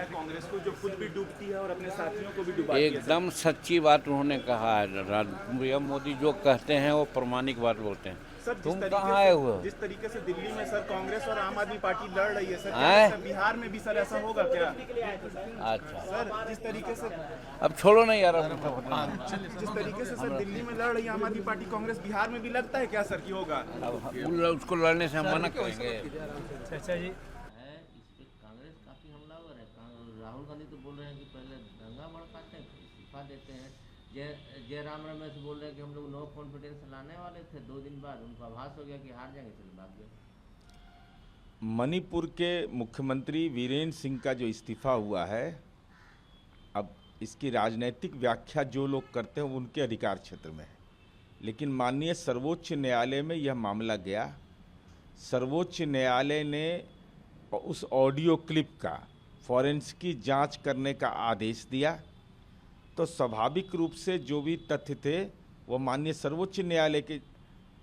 कांग्रेस को, जो खुद भी डूबती है और अपने साथियों को भी डुबाती है? एकदम सच्ची बात उन्होंने कहा है। पीएम मोदी जो कहते हैं वो प्रमाणिक बात बोलते हैं। सर, तुम कहाँ आए हुए हो? जिस तरीके से दिल्ली में सर कांग्रेस और आम आदमी पार्टी लड़ रही है सर, क्या आए? लगता है बिहार में भी सर ऐसा होगा क्या? अच्छा, सर जिस तरीके से अब छोड़ो ना यार। जिस तरीके से सर दिल्ली में लड़ रही है आम आदमी पार्टी कांग्रेस, बिहार में भी लगता है क्या सर कि होगा? अब उसको लड़ने से हम मना करेंगे? अच्छा जी, है इस पे कांग्रेस काफ़ी हमलावर है। राहुल गांधी तो बोल रहे हैं कि पहले दंगा भड़काते हैं फिर इस्तीफा देते हैं। जयराम रमेश बोल रहे हैं कि हम लोग नो कॉन्फिडेंस लाने वाले थे, 2 दिन बाद उनको आभास हो गया कि हार जाएंगे, चलो भाग गए। मणिपुर के मुख्यमंत्री वीरेंद्र सिंह का जो इस्तीफा हुआ है, अब इसकी राजनीतिक व्याख्या जो लोग करते हैं उनके अधिकार क्षेत्र में है, लेकिन माननीय सर्वोच्च न्यायालय में यह मामला गया। सर्वोच्च न्यायालय ने उस ऑडियो क्लिप का फॉरेंसिक जांच करने का आदेश दिया, तो स्वाभाविक रूप से जो भी तथ्य थे वो माननीय सर्वोच्च न्यायालय के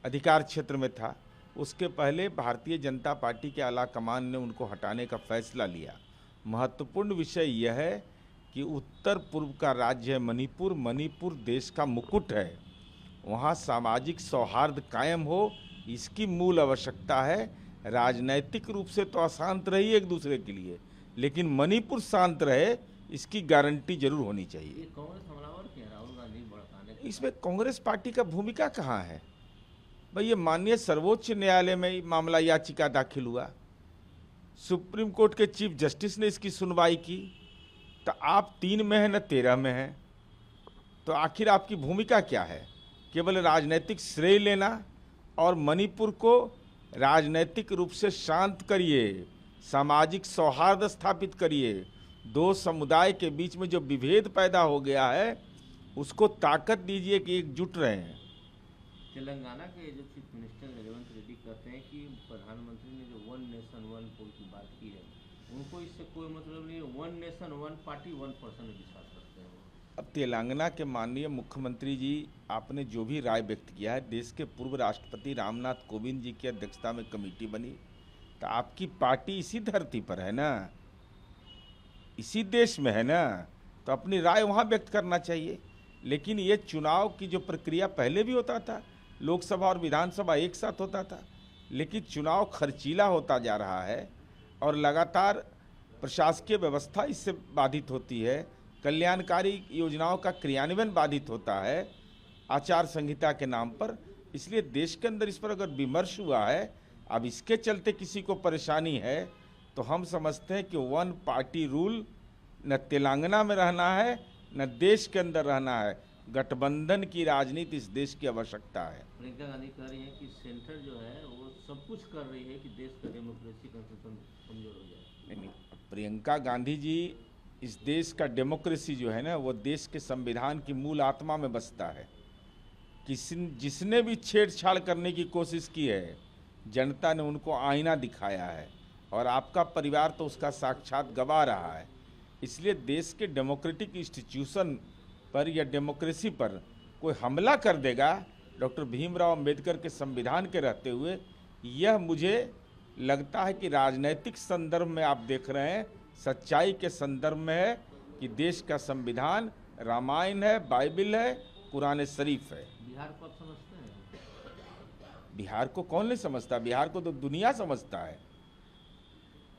अधिकार क्षेत्र में था। उसके पहले भारतीय जनता पार्टी के आला कमान ने उनको हटाने का फैसला लिया। महत्वपूर्ण विषय यह है कि उत्तर पूर्व का राज्य है मणिपुर, मणिपुर देश का मुकुट है, वहाँ सामाजिक सौहार्द कायम हो, इसकी मूल आवश्यकता है। राजनैतिक रूप से तो अशांत रही एक दूसरे के लिए, लेकिन मणिपुर शांत रहे, इसकी गारंटी जरूर होनी चाहिए। ये कांग्रेस हमलावर क्या है राहुल गांधी भड़काने का? इसमें कांग्रेस पार्टी का भूमिका कहाँ है भाई? ये माननीय सर्वोच्च न्यायालय में मामला याचिका दाखिल हुआ, सुप्रीम कोर्ट के चीफ जस्टिस ने इसकी सुनवाई की, तो आप 3 में हैं न 13 में हैं, तो आखिर आपकी भूमिका क्या है? केवल राजनीतिक श्रेय लेना और मणिपुर को राजनीतिक रूप से शांत करिए, सामाजिक सौहार्द स्थापित करिए, दो समुदाय के बीच में जो विभेद पैदा हो गया है उसको ताकत दीजिए कि एकजुट रहें। तेलंगाना के जो चीफ मिनिस्टर रेवंत रेड्डी कहते हैं कि प्रधानमंत्री ने जो 1 नेशन 1 पोल की बात की है, उनको इससे कोई मतलब नहीं है। 1 नेशन 1 पार्टी 1 पर्सन में विश्वास रखते हैं वो। अब तेलंगाना के माननीय मुख्यमंत्री जी, आपने जो भी राय व्यक्त किया है, देश के पूर्व राष्ट्रपति रामनाथ कोविंद जी की अध्यक्षता में कमेटी बनी, तो आपकी पार्टी इसी धरती पर है ना, इसी देश में है ना, तो अपनी राय वहाँ व्यक्त करना चाहिए। लेकिन ये चुनाव की जो प्रक्रिया पहले भी होता था, लोकसभा और विधानसभा एक साथ होता था, लेकिन चुनाव खर्चीला होता जा रहा है और लगातार प्रशासकीय व्यवस्था इससे बाधित होती है, कल्याणकारी योजनाओं का क्रियान्वयन बाधित होता है आचार संहिता के नाम पर। इसलिए देश के अंदर इस पर अगर विमर्श हुआ है, अब इसके चलते किसी को परेशानी है, तो हम समझते हैं कि 1 पार्टी रूल न तेलंगाना में रहना है न देश के अंदर रहना है। गठबंधन की राजनीति इस देश की आवश्यकता है। प्रियंका गांधी कह रही है कि सेंटर जो है वो सब कुछ कर रही है कि देश का डेमोक्रेसी कमजोर हो जाए। नहीं, प्रियंका गांधी जी, इस देश का डेमोक्रेसी जो है ना, वो देश के संविधान की मूल आत्मा में बसता है। जिसने भी छेड़छाड़ करने की कोशिश की है, जनता ने उनको आईना दिखाया है और आपका परिवार तो उसका साक्षात गवाह रहा है। इसलिए देश के डेमोक्रेटिक इंस्टीट्यूशन पर या डेमोक्रेसी पर कोई हमला कर देगा डॉक्टर भीमराव अंबेडकर के संविधान के रहते हुए, यह मुझे लगता है कि राजनीतिक संदर्भ में आप देख रहे हैं, सच्चाई के संदर्भ में है कि देश का संविधान रामायण है, बाइबिल है, कुरान शरीफ है। बिहार को आप समझते हैं? बिहार को कौन नहीं समझता? बिहार को तो दुनिया समझता है।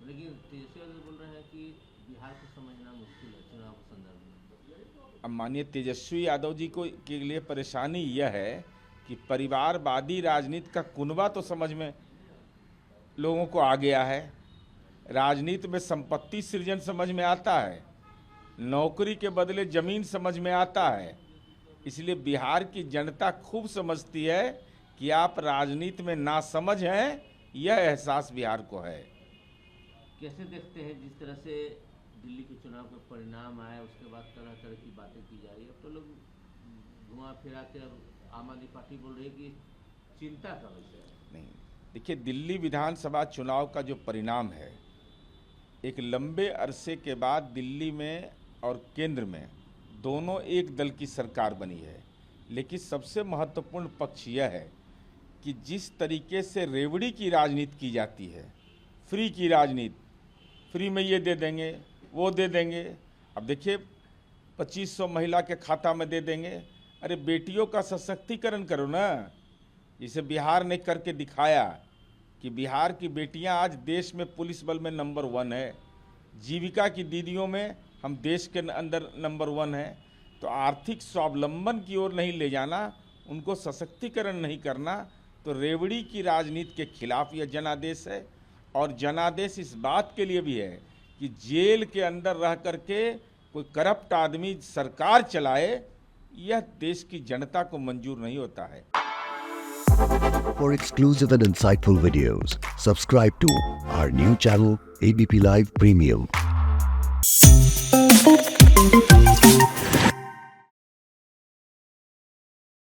लेकिन तेजस्वी यादव बोल रहे हैं कि बिहार को समझना मुश्किल है चुनाव के संदर्भ में। अब माननीय तेजस्वी यादव जी को के लिए परेशानी यह है कि परिवारवादी राजनीति का कुनबा तो समझ में लोगों को आ गया है, राजनीति में संपत्ति सृजन समझ में आता है, नौकरी के बदले जमीन समझ में आता है। इसलिए बिहार की जनता खूब समझती है कि आप राजनीति में नासमझ हैं, यह एहसास बिहार को है। कैसे देखते हैं जिस तरह से दिल्ली के चुनाव के परिणाम आए, उसके बाद तरह तरह की बातें की जा रही है? अब तो लोग घुमा फिरा के अब आम आदमी पार्टी बोल रही है कि चिंता का विषय है। नहीं, देखिए, दिल्ली विधानसभा चुनाव का जो परिणाम है, एक लंबे अरसे के बाद दिल्ली में और केंद्र में दोनों एक दल की सरकार बनी है। लेकिन सबसे महत्वपूर्ण पक्ष यह है कि जिस तरीके से रेवड़ी की राजनीति की जाती है, फ्री की राजनीति, फ्री में ये दे देंगे, वो दे देंगे। अब देखिए 2500 महिला के खाता में दे देंगे। अरे बेटियों का सशक्तिकरण करो ना, जिसे बिहार ने करके दिखाया कि बिहार की बेटियां आज देश में पुलिस बल में नंबर 1 है, जीविका की दीदियों में हम देश के अंदर नंबर 1 है। तो आर्थिक स्वावलंबन की ओर नहीं ले जाना, उनको सशक्तिकरण नहीं करना, तो रेवड़ी की राजनीति के खिलाफ यह जनादेश है। और जनादेश इस बात के लिए भी है कि जेल के अंदर रह करके कोई करप्ट आदमी सरकार चलाए, यह देश की जनता को मंजूर नहीं होता है। For exclusive and insightful videos, subscribe to our new channel ABP Live Premium.